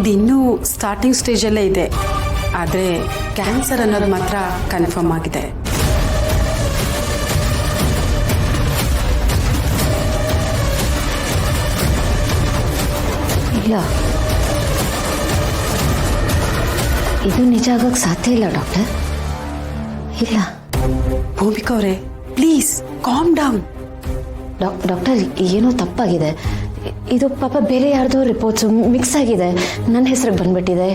ಇದು ಇನ್ನೂ ಸ್ಟಾರ್ಟಿಂಗ್ ಸ್ಟೇಜಲ್ಲೇ ಇದೆ. ಆದರೆ ಕ್ಯಾನ್ಸರ್ ಅನ್ನೋದು ಮಾತ್ರ ಕನ್ಫರ್ಮ್ ಆಗಿದೆ. ಇಲ್ಲ, ಇದು ನಿಜ ಆಗಕ್ಕೆ ಸಾಧ್ಯ ಇಲ್ಲ ಡಾಕ್ಟರ್. ಇಲ್ಲ. ಭೂಮಿಕಾ ಅವರೇ, ಪ್ಲೀಸ್ ಕಾಮ್ ಡೌನ್. ಡಾಕ್ಟರ್, ಏನೋ ತಪ್ಪಾಗಿದೆ. ಇದು ಪಾಪ ಬೇರೆ ಯಾರ್ದೋ ರಿಪೋರ್ಟ್ಸು ಮಿಕ್ಸ್ ಆಗಿದೆ, ನನ್ನ ಹೆಸರಿಗೆ ಬಂದ್ಬಿಟ್ಟಿದೆ.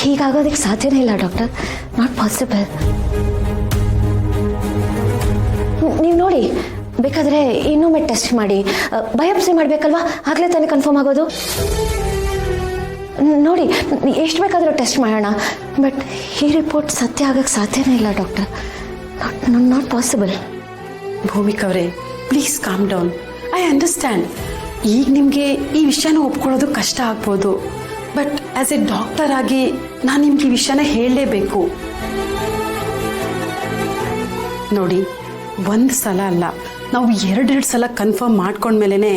ಹೀಗಾಗೋದಕ್ಕೆ ಸಾಧ್ಯನೇ ಇಲ್ಲ ಡಾಕ್ಟರ್. Not possible. ನೀವು ನೋಡಿ, ಬೇಕಾದರೆ ಇನ್ನೊಮ್ಮೆ ಟೆಸ್ಟ್ ಮಾಡಿ, ಬಯಾಪ್ಸಿ ಮಾಡಬೇಕಲ್ವಾ? ಆಗಲೇ ತಾನೇ ಕನ್ಫರ್ಮ್ ಆಗೋದು. ನೋಡಿ, ಎಷ್ಟು ಬೇಕಾದರೂ ಟೆಸ್ಟ್ ಮಾಡೋಣ, ಬಟ್ ಈ ರಿಪೋರ್ಟ್ ಸತ್ಯ ಆಗಕ್ಕೆ ಸಾಧ್ಯನೇ ಇಲ್ಲ ಡಾಕ್ಟರ್. Not possible. ಭೂಮಿಕಾ ಅವರೇ, please calm down. I understand. ಈಗ ನಿಮಗೆ ಈ ವಿಷಯನ ಒಪ್ಕೊಳ್ಳೋದು ಕಷ್ಟ ಆಗ್ಬೋದು, ಬಟ್ ಆಸ್ ಎ ಡಾಕ್ಟರ್ ಆಗಿ ನಾನು ನಿಮ್ಗೆ ಈ ವಿಷಯನ ಹೇಳಲೇಬೇಕು. ನೋಡಿ, ಒಂದು ಸಲ ಅಲ್ಲ, ನಾವು ಎರಡೆರಡು ಸಲ ಕನ್ಫರ್ಮ್ ಮಾಡ್ಕೊಂಡ್ಮೇಲೆ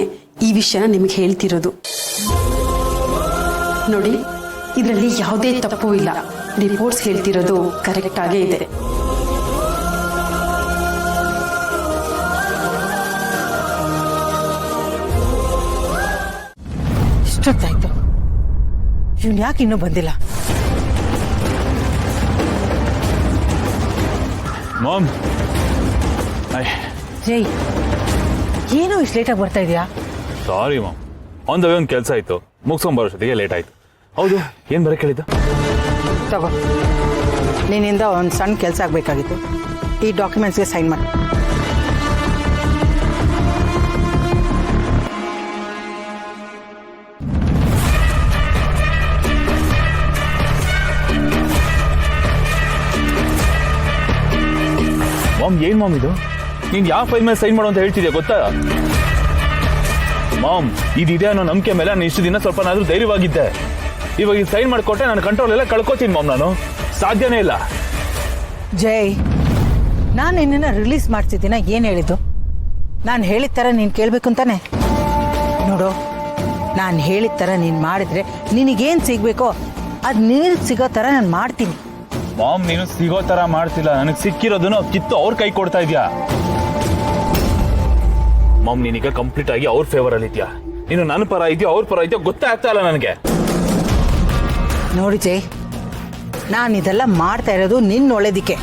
ಈ ವಿಷಯನ ನಿಮ್ಗೆ ಹೇಳ್ತಿರೋದು. ನೋಡಿ, ಇದರಲ್ಲಿ ಯಾವುದೇ ತಪ್ಪು ಇಲ್ಲ. ರಿಪೋರ್ಟ್ಸ್ ಹೇಳ್ತಿರೋದು ಕರೆಕ್ಟ್ ಆಗೇ ಇದೆ. ಇಷ್ಟೊತ್ತಾಯ್ತು, ಇವ್ನು ಯಾಕೆ ಇನ್ನೂ ಬಂದಿಲ್ಲ? ಮಾಮ್, ಜೈ, ಏನೋ ಇಷ್ಟು ಲೇಟಾಗಿ ಬರ್ತಾ ಇದೆಯಾ? ಸಾರಿ ಮಾಮ್, ಆನ್ ದ ವೇ ಒಂದು ಕೆಲಸ ಆಯಿತು, ಮುಗಿಸ್ಕೊಂಬರೋಷ್ಟೊತ್ತಿಗೆ ಲೇಟ್ ಆಯಿತು. ಹೌದು, ಏನು ಬರೋಕ್ಕೆ ಹೇಳಿದ್ದು? ತಗೋ, ನಿನ್ನಿಂದ ಒಂದು ಸಣ್ಣ ಕೆಲಸ ಆಗಬೇಕಾಗಿತ್ತು. ಈ ಡಾಕ್ಯುಮೆಂಟ್ಸ್ಗೆ ಸೈನ್ ಮಾಡಿ. ಮಾಮ್, ಏನು ಮಾಮ್ ಇದು? ನೀನು ಯಾವ ಫೈಲ್ ಮೇಲೆ ಸೈನ್ ಮಾಡು ಅಂತ ಹೇಳ್ತಿದ್ಯಾ ಗೊತ್ತಾ? ಮಾಮ್, ಇದಿದೆ ಅನ್ನೋ ನಂಬಿಕೆ ಮೇಲೆ ನಾನು ಇಷ್ಟು ದಿನ ಸ್ವಲ್ಪನಾದ್ರೂ ಧೈರ್ಯವಾಗಿದ್ದೆ. ಇವಾಗ ಇದು ಸೈನ್ ಮಾಡಿಕೊಟ್ಟೆ ನಾನು ಕಂಟ್ರೋಲ್ ಎಲ್ಲ ಕಳ್ಕೊತೀನಿ ಮಾಮ್. ನಾನು ಸಾಧ್ಯನೇ ಇಲ್ಲ. ಜೈ, ನಾನು ನಿನ್ನನ್ನು ರಿಲೀಸ್ ಮಾಡ್ತಿದ್ದೀನ ಏನು ಹೇಳಿದ್ದು? ನಾನು ಹೇಳಿದ ಥರ ನೀನು ಕೇಳಬೇಕು ಅಂತಾನೆ. ನೋಡು, ನಾನು ಹೇಳಿದ ಥರ ನೀನು ಮಾಡಿದ್ರೆ ನಿನಗೇನು ಸಿಗಬೇಕೋ ಅದು ನೀರಿಗೆ ಸಿಗೋ ಥರ ನಾನು ಮಾಡ್ತೀನಿ. ಮಾಮ್, ನೀನು ಸಿಗೋ ತರ ಮಾಡ್ತಿಲ್ಲ, ನನಗೆ ಸಿಕ್ಕಿರೋದನ್ನು ಕಿತ್ತು ಅವ್ರ ಕೈ ಕೊಡ್ತಾ ಇದೆಯಾ? ಮಾಮ್, ನೀನೀಗ ಕಂಪ್ಲೀಟ್ ಆಗಿ ಅವ್ರ ಫೇವರ್ ಅಲ್ಲಿ ಇದೆಯಾ? ನೀನು ನನ್ನ ಪರ ಇದೆಯೋ ಅವ್ರ ಪರ ಇದೆಯೋ ಗೊತ್ತೇ ಆಗ್ತಾ ಇಲ್ಲ ನನಗೆ. ನೋಡಿ ಜೈ, ನಾನು ಇದೆಲ್ಲ ಮಾಡ್ತಾ ಇರೋದು ನಿನ್ನ ಒಳ್ಳೇದಕ್ಕೆ.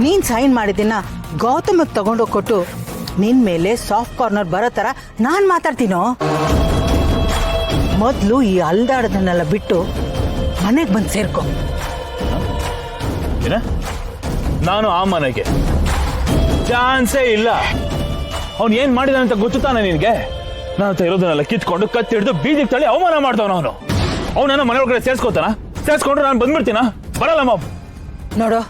ನೀನು ಸೈನ್ ಮಾಡಿದ್ದನ್ನ ಗೌತಮಿಗೆ ತಗೊಂಡೋಗಿ ಕೊಟ್ಟು ನಿನ್ನ ಮೇಲೆ ಸಾಫ್ಟ್ ಕಾರ್ನರ್ ಬರೋ ಥರ ನಾನು ಮಾತಾಡ್ತೀನೋ? ಮೊದಲು ಈ ಅಲ್ದಾಡೋದನ್ನೆಲ್ಲ ಬಿಟ್ಟು ಮನೆಗೆ ಬಂದು ಸೇರ್ಕೊ. ನಾನು ಆ ಮನೆಗೆ ಚಾನ್ಸೇ ಇಲ್ಲ. ಅವ್ನು ಏನ್ ಮಾಡಿದ ಅಂತ ಗೊತ್ತು ತಾನೆ ನಿನಗೆ? ನಾನು ಇರೋದನ್ನೆಲ್ಲ ಕಿತ್ಕೊಂಡು ಕತ್ತಿಡ್ದು ಬೀದಿಗೆ ತಳ್ಳಿ ಅವಮಾನ ಮಾಡ್ದವನು ಅವನನ್ನ ಮನೆ ಒಳಗಡೆ ಸೇರ್ಸ್ಕೊಂಡ್ರೆ ನಾನು ಬಂದ್ಬಿಡ್ತೀನ? ಬರಲ್ಲ ಮಾಮ್. ನೋಡು,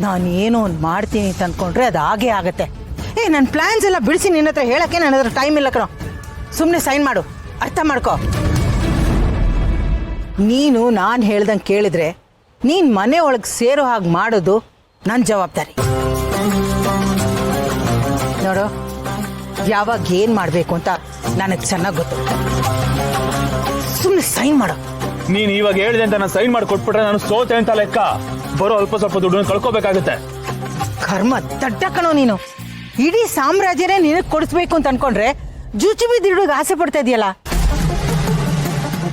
ನಾನು ಏನೋ ಒಂದು ಮಾಡ್ತೀನಿ ಅಂತ ಅಂದ್ಕೊಂಡ್ರೆ ಅದು ಹಾಗೇ ಆಗತ್ತೆ. ನನ್ನ ಪ್ಲಾನ್ಸ್ ಎಲ್ಲ ಬಿಡಿಸಿ ನಿನ್ನ ಹತ್ರ ಹೇಳಕ್ಕೆ ನನ್ನ ಹತ್ರ ಟೈಮ್ ಇಲ್ಲ ಕಣೋ. ಸುಮ್ಮನೆ ಸೈನ್ ಮಾಡು, ಅರ್ಥ ಮಾಡ್ಕೋ. ನೀನು ನಾನು ಹೇಳ್ದಂಗೆ ಕೇಳಿದ್ರೆ ನೀನು ಮನೆ ಒಳಗೆ ಸೇರೋ ಹಾಗೆ ಮಾಡೋದು ನನ್ನ ಜವಾಬ್ದಾರಿ. ನೋಡು, ಯಾವಾಗ ಏನು ಮಾಡಬೇಕು ಅಂತ ನನಗೆ ಚೆನ್ನಾಗಿ ಗೊತ್ತು. ಸುಮ್ಮನೆ ಸೈನ್ ಮಾಡು. ನೀನು ಇವಾಗ ಹೇಳಿದೆ ಅಂತ ನಾನು ಸೈನ್ ಮಾಡಿ ಕೊಟ್ಬಿಟ್ರೆ ನಾನು ಸೋತೆ ಅಂತ ಲೆಕ್ಕ. ಬರೋ ಅಲ್ಪ ಸ್ವಲ್ಪ ದುಡ್ಡನ್ನು ಕಳ್ಕೋಬೇಕಾಗುತ್ತೆ. ಕರ್ಮ ದಡ್ಡ ಕಣೋ ನೀನು. ಇಡೀ ಸಾಮ್ರಾಜ್ಯನೇ ನಿನಗೆ ಕೊಡಿಸ್ಬೇಕು ಅಂತ ಅನ್ಕೊಂಡ್ರೆ ಜುಚುಬಿ ದುಡ್ಡಿಗೆ ಆಸೆ ಪಡ್ತಾ ಇದೆಯಲ್ಲ.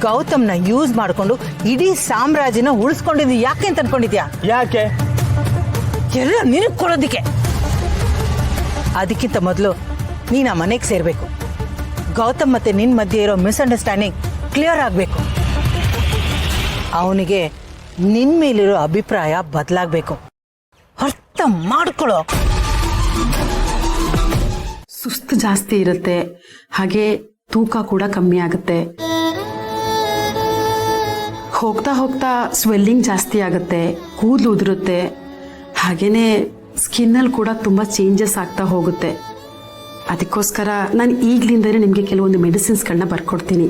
ಗೌತಮ್ನ ಯೂಸ್ ಮಾಡಿಕೊಂಡು ಇಡೀ ಸಾಮ್ರಾಜ್ಯನ ಉಳಿಸ್ಕೊಂಡಿದ್ದು ಯಾಕೆ ಅಂತ ಅನ್ಕೊಂಡಿದ್ಯಾ? ಯಾಕೆ? ಎಲ್ಲ ನಿನಗೆ ಕೊಡೋದಿಕ್ಕೆ. ಅದಕ್ಕಿಂತ ಮೊದಲು ನೀನು ಆ ಮನೆಗೆ ಸೇರ್ಬೇಕು. ಗೌತಮ್ ಮತ್ತೆ ನಿನ್ನ ಮಧ್ಯೆ ಇರೋ ಮಿಸ್ಅಂಡರ್ಸ್ಟ್ಯಾಂಡಿಂಗ್ ಕ್ಲಿಯರ್ ಆಗಬೇಕು. ಅವನಿಗೆ ನಿನ್ನ ಮೇಲಿರೋ ಅಭಿಪ್ರಾಯ ಬದಲಾಗಬೇಕು. ಅರ್ಥ ಮಾಡ್ಕೊಳ್ಳೋ. ಸುಸ್ತು ಜಾಸ್ತಿ ಇರುತ್ತೆ, ಹಾಗೆ ತೂಕ ಕೂಡ ಕಮ್ಮಿ ಆಗುತ್ತೆ. ಹೋಗ್ತಾ ಹೋಗ್ತಾ ಸ್ವೆಲ್ಲಿಂಗ್ ಜಾಸ್ತಿ ಆಗುತ್ತೆ, ಕೂದಲು ಉದುರುತ್ತೆ, ಹಾಗೇನೆ ಸ್ಕಿನ್ನಲ್ಲಿ ಕೂಡ ತುಂಬ ಚೇಂಜಸ್ ಆಗ್ತಾ ಹೋಗುತ್ತೆ. ಅದಕ್ಕೋಸ್ಕರ ನಾನು ಈಗಲಿಂದಲೇ ನಿಮಗೆ ಕೆಲವೊಂದು ಮೆಡಿಸಿನ್ಸ್ಗಳನ್ನ ಬರ್ಕೊಡ್ತೀನಿ.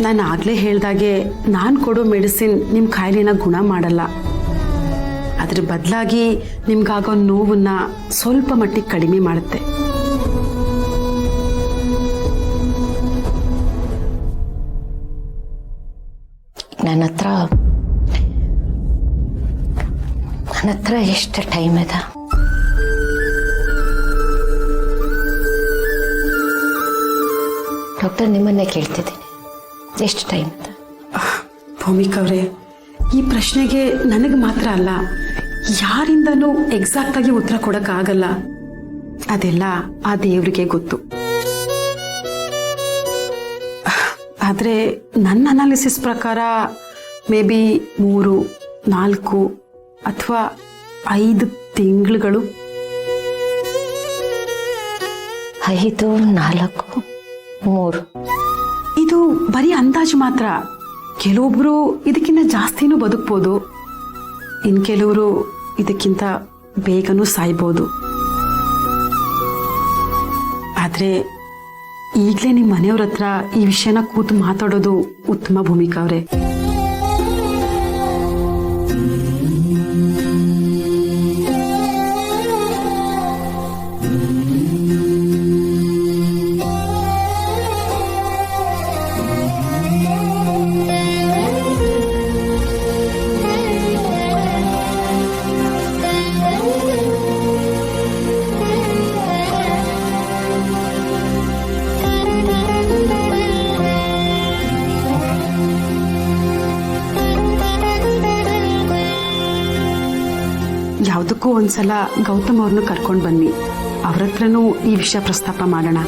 ನಾನು ಆಗಲೇ ಹೇಳ್ದಾಗೆ ನಾನು ಕೊಡೋ ಮೆಡಿಸಿನ್ ನಿಮ್ಮ ಕಾಯಿಲೆನ ಗುಣ ಮಾಡಲ್ಲ. ಅದ್ರ ಬದಲಾಗಿ ನಿಮ್ಗಾಗೋ ನೋವನ್ನು ಸ್ವಲ್ಪ ಮಟ್ಟಿಗೆ ಕಡಿಮೆ ಮಾಡುತ್ತೆ. ನನ್ನ ಹತ್ರ ಎಷ್ಟು ಟೈಮ್ ಇದೆ? ಡಾಕ್ಟರ್, ನಿಮ್ಮನ್ನೇ ಕೇಳ್ತಿದ್ದೀನಿ, ಎಷ್ಟು ಟೈಮ್ ಇದೆ? ಭೂಮಿಕಾ ಅವರೇ, ಈ ಪ್ರಶ್ನೆಗೆ ನನಗೆ ಮಾತ್ರ ಅಲ್ಲ, ಯಾರಿಂದನೂ ಎಕ್ಸಾಕ್ಟ್ ಆಗಿ ಉತ್ತರ ಕೊಡಕ್ಕಾಗಲ್ಲ. ಅದೆಲ್ಲ ಆ ದೇವ್ರಿಗೆ ಗೊತ್ತು. ಆದರೆ ನನ್ನ ಅನಾಲಿಸಿಸ್ ಪ್ರಕಾರ ಮೇ ಬಿ 3, 4 ಅಥವಾ 5 ತಿಂಗಳುಗಳು. 5, 4, 3. ಇದು ಬರೀ ಅಂದಾಜು ಮಾತ್ರ. ಕೆಲವೊಬ್ರು ಇದಕ್ಕಿಂತ ಜಾಸ್ತಿನೂ ಬದುಕ್ಬೋದು, ಇನ್ ಕೆಲವರು ಇದಕ್ಕಿಂತ ಬೇಗನೂ ಸಾಯ್ಬೋದು. ಆದ್ರೆ ಈಗಲೇ ನಿಮ್ಮ ಮನೆಯವ್ರ ಹತ್ರ ಈ ವಿಷಯನ ಕೂತು ಮಾತಾಡೋದು ಉತ್ತಮ. ಭೂಮಿಕಾ ಅವರೇ, ಯಾವುದಕ್ಕೂ ಒಂದ್ಸಲ ಗೌತಮ್ ಅವ್ರನ್ನ ಕರ್ಕೊಂಡು ಬನ್ನಿ, ಅವ್ರ ಹತ್ರನೂ ಈ ವಿಷಯ ಪ್ರಸ್ತಾಪ ಮಾಡೋಣ.